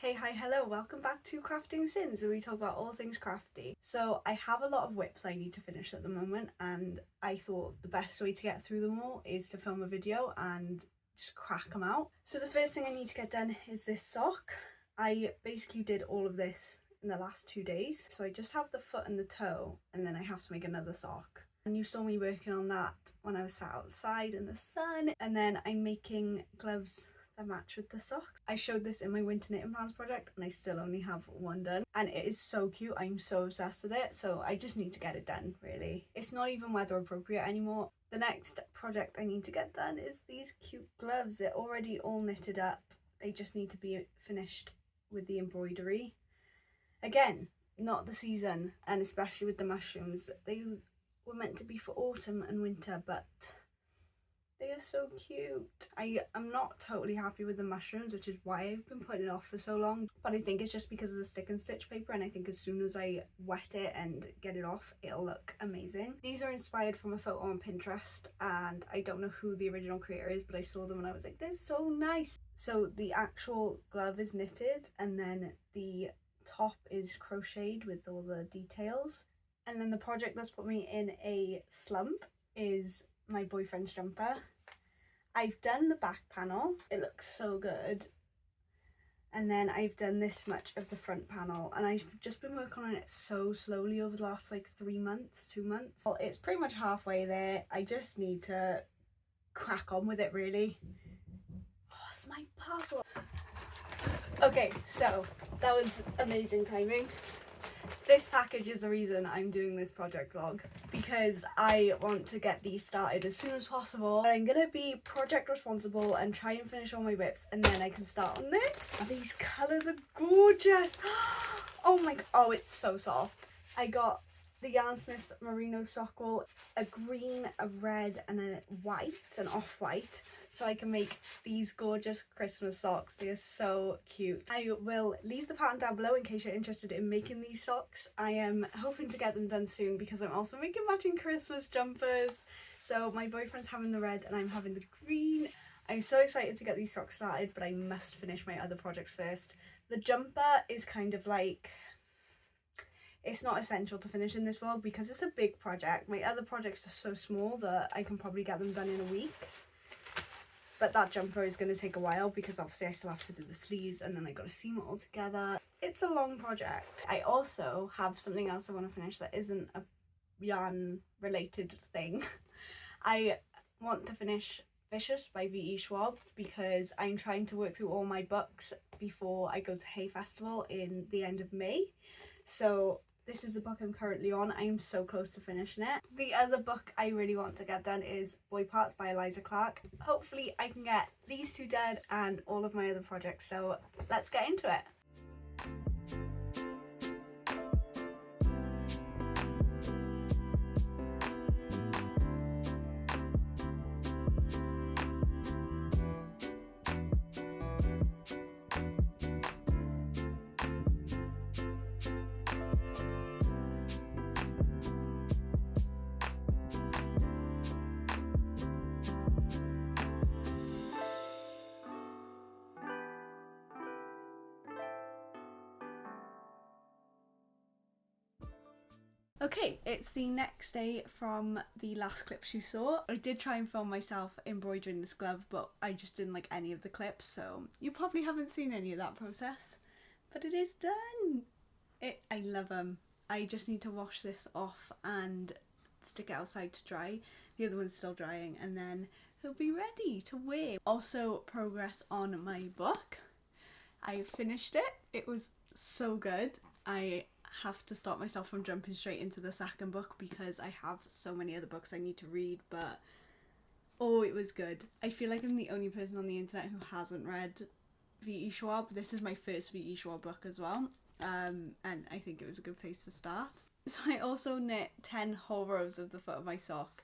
Hey, hi, hello, welcome back to Crafting Sins, where we talk about all things crafty. So I have a lot of WIPs I need to finish at the moment, and I thought the best way to get through them all is to film a video and just crack them out. So the first thing I need to get done is this sock. I basically did all of this in the last 2 days. So I just have the foot and the toe, and then I have to make another sock. And you saw me working on that when I was sat outside in the sun. And then I'm making gloves that match with the socks. I showed this in my winter knitting plans project and I still only have one done. And it is so cute. I'm so obsessed with it. So I just need to get it done, really. It's not even weather appropriate anymore. The next project I need to get done is these cute gloves. They're already all knitted up. They just need to be finished with the embroidery. Again, not the season, and especially with the mushrooms. They were meant to be for autumn and winter, but they are so cute. I am not totally happy with the mushrooms, which is why I've been putting it off for so long. But I think it's just because of the stick and stitch paper, and I think as soon as I wet it and get it off, it'll look amazing. These are inspired from a photo on Pinterest, and I don't know who the original creator is, but I saw them and I was like, they're so nice. So the actual glove is knitted, and then the top is crocheted with all the details. And then the project that's put me in a slump is my boyfriend's jumper. I've done the back panel, it looks so good, and then I've done this much of the front panel, and I've just been working on it so slowly over the last like 3 months, 2 months. Well, it's pretty much halfway there. I just need to crack on with it, really. Oh, it's my parcel. Okay, so that was amazing timing. This package is the reason I'm doing this project vlog, because I want to get these started as soon as possible. I'm gonna be project responsible and try and finish all my WIPs, and then I can start on this. These colours are gorgeous. Oh my god, oh, it's so soft. I got the Yarnsmith merino sock wool, a green, a red and a white, an off-white, so I can make these gorgeous Christmas socks. They are so cute. I will leave the pattern down below in case you're interested in making these socks. I am hoping to get them done soon because I'm also making matching Christmas jumpers. So my boyfriend's having the red and I'm having the green. I'm so excited to get these socks started, but I must finish my other project first. The jumper is kind of like, it's not essential to finish in this vlog because it's a big project. My other projects are so small that I can probably get them done in a week. But that jumper is going to take a while because obviously I still have to do the sleeves and then I got to seam it all together. It's a long project. I also have something else I want to finish that isn't a yarn related thing. I want to finish Vicious by V.E. Schwab because I'm trying to work through all my books before I go to Hay Festival in the end of May. So this is the book I'm currently on. I am so close to finishing it. The other book I really want to get done is Boy Parts by Eliza Clark. Hopefully I can get these two done and all of my other projects, so let's get into it. Okay, it's the next day from the last clips you saw. I did try and film myself embroidering this glove, but I just didn't like any of the clips, so you probably haven't seen any of that process. But it is done! I love them. I just need to wash this off and stick it outside to dry. The other one's still drying, and then they'll be ready to wear. Also, progress on my book. I finished it. It was so good. I have to stop myself from jumping straight into the second book because I have so many other books I need to read, but oh, it was good. I feel like I'm the only person on the internet who hasn't read V.E. Schwab. This is my first V.E. Schwab book as well, and I think it was a good place to start. So I also knit 10 whole rows of the foot of my sock.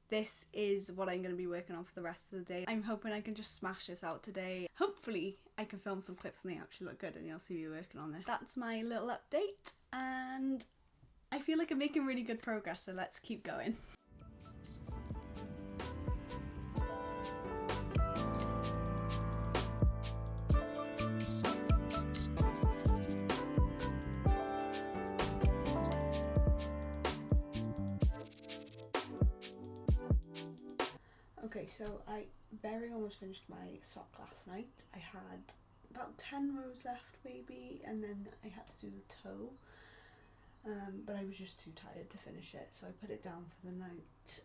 This is what I'm going to be working on for the rest of the day. I'm hoping I can just smash this out today. Hopefully I can film some clips and they actually look good and you'll see me working on this. That's my little update, and I feel like I'm making really good progress, so let's keep going. Okay, so I very almost finished my sock last night. I had about 10 rows left maybe, and then I had to do the toe. But I was just too tired to finish it, so I put it down for the night.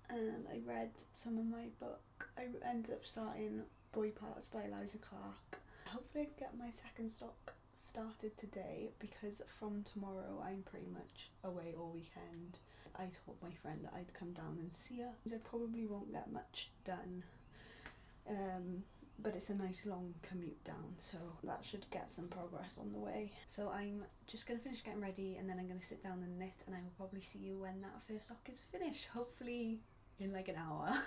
And I read some of my book. I ended up starting Boy Parts by Eliza Clark. Hopefully I can get my second sock started today, because from tomorrow I'm pretty much away all weekend. I told my friend that I'd come down and see her. I probably won't get much done, but it's a nice long commute down, so that should get some progress on the way. So I'm just going to finish getting ready, and then I'm going to sit down and knit, and I will probably see you when that first sock is finished, hopefully in like an hour.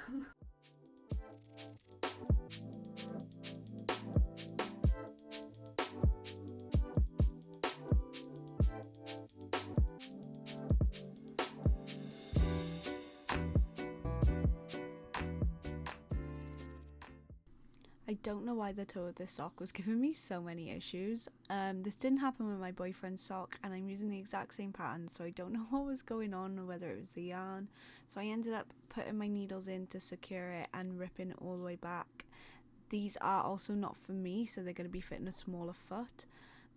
I don't know why the toe of this sock was giving me so many issues. This didn't happen with my boyfriend's sock, and I'm using the exact same pattern, so I don't know what was going on or whether it was the yarn. So I ended up putting my needles in to secure it and ripping it all the way back. These are also not for me, so they're going to be fitting a smaller foot.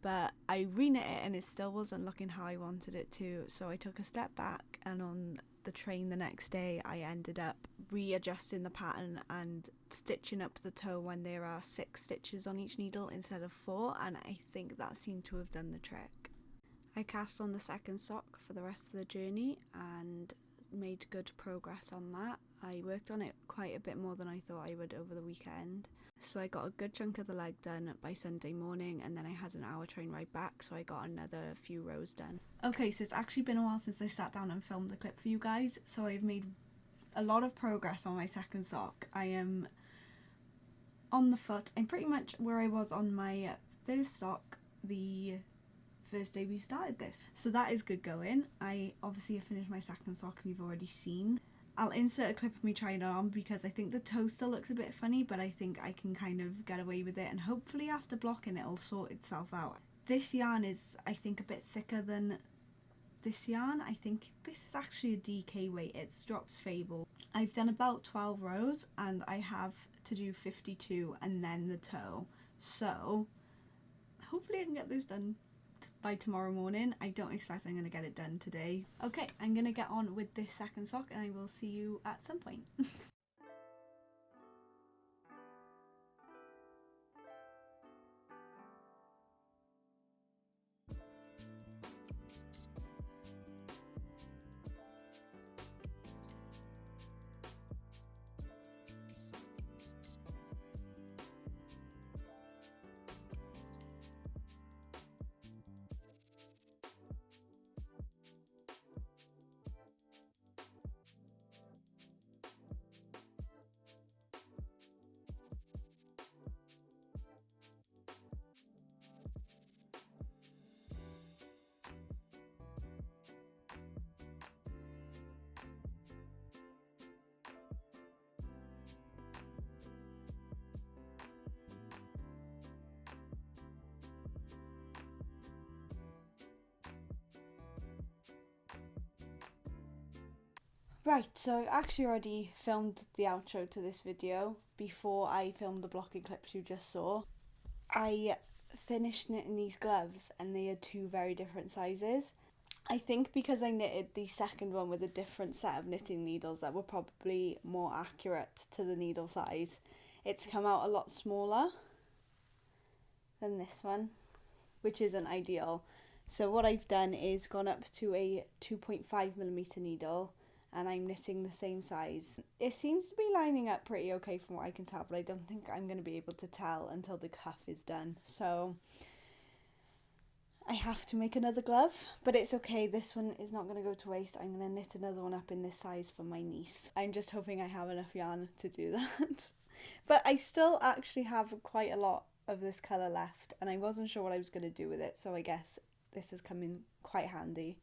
But I re-knit it and it still wasn't looking how I wanted it to, so I took a step back, and on the train the next day I ended up readjusting the pattern and stitching up the toe when there are 6 stitches on each needle instead of 4, and I think that seemed to have done the trick. I cast on the second sock for the rest of the journey and made good progress on that. I worked on it quite a bit more than I thought I would over the weekend. So I got a good chunk of the leg done by Sunday morning, and then I had an hour train ride back, so I got another few rows done. Okay, so it's actually been a while since I sat down and filmed the clip for you guys, so I've made a lot of progress on my second sock. I am on the foot. I'm pretty much where I was on my first sock the first day we started this. So that is good going. I obviously have finished my second sock, and you've already seen. I'll insert a clip of me trying it on, because I think the toe still looks a bit funny, but I think I can kind of get away with it, and hopefully after blocking it'll sort itself out. This yarn is, I think, a bit thicker than this yarn. I think this is actually a DK weight. It's Drops Fable. I've done about 12 rows and I have to do 52 and then the toe. So hopefully I can get this done by tomorrow morning. I don't expect I'm going to get it done today. Okay, I'm going to get on with this second sock and I will see you at some point. Right, so I've actually already filmed the outro to this video before I filmed the blocking clips you just saw. I finished knitting these gloves and they are 2 very different sizes. I think because I knitted the second one with a different set of knitting needles that were probably more accurate to the needle size, it's come out a lot smaller than this one, which isn't ideal. So what I've done is gone up to a 2.5mm needle, and I'm knitting the same size. It seems to be lining up pretty okay from what I can tell, but I don't think I'm going to be able to tell until the cuff is done. So I have to make another glove, but it's okay. This one is not going to go to waste. I'm going to knit another one up in this size for my niece. I'm just hoping I have enough yarn to do that. But I still actually have quite a lot of this colour left, and I wasn't sure what I was going to do with it, so I guess this has come in quite handy.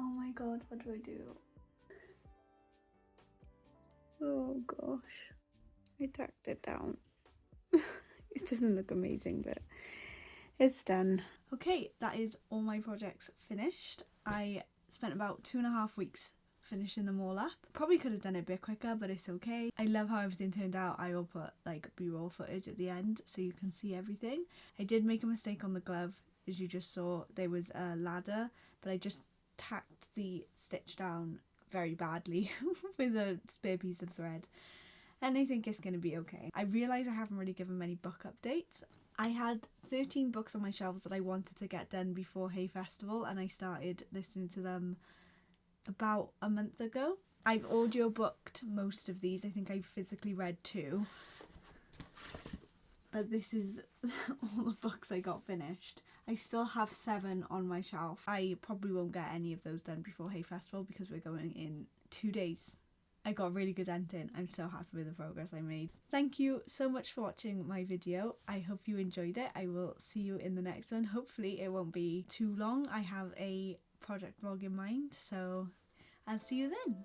Oh my god, what do I do? Oh gosh, I tacked it down. It doesn't look amazing, but it's done. Okay, that is all my projects finished. I spent about 2.5 weeks finishing them all up. Probably could have done it a bit quicker, but it's okay. I love how everything turned out. I will put like b-roll footage at the end so you can see everything. I did make a mistake on the glove. As you just saw, there was a ladder, but I just tacked the stitch down very badly with a spare piece of thread, and I think it's going to be okay. I realise I haven't really given many book updates. I had 13 books on my shelves that I wanted to get done before Hay Festival, and I started listening to them about a month ago. I've audiobooked most of these. I think I've physically read 2. But this is all the books I got finished. I still have 7 on my shelf. I probably won't get any of those done before Hay Festival because we're going in 2 days. I got a really good ending. I'm so happy with the progress I made. Thank you so much for watching my video. I hope you enjoyed it. I will see you in the next one. Hopefully it won't be too long. I have a project vlog in mind, so I'll see you then.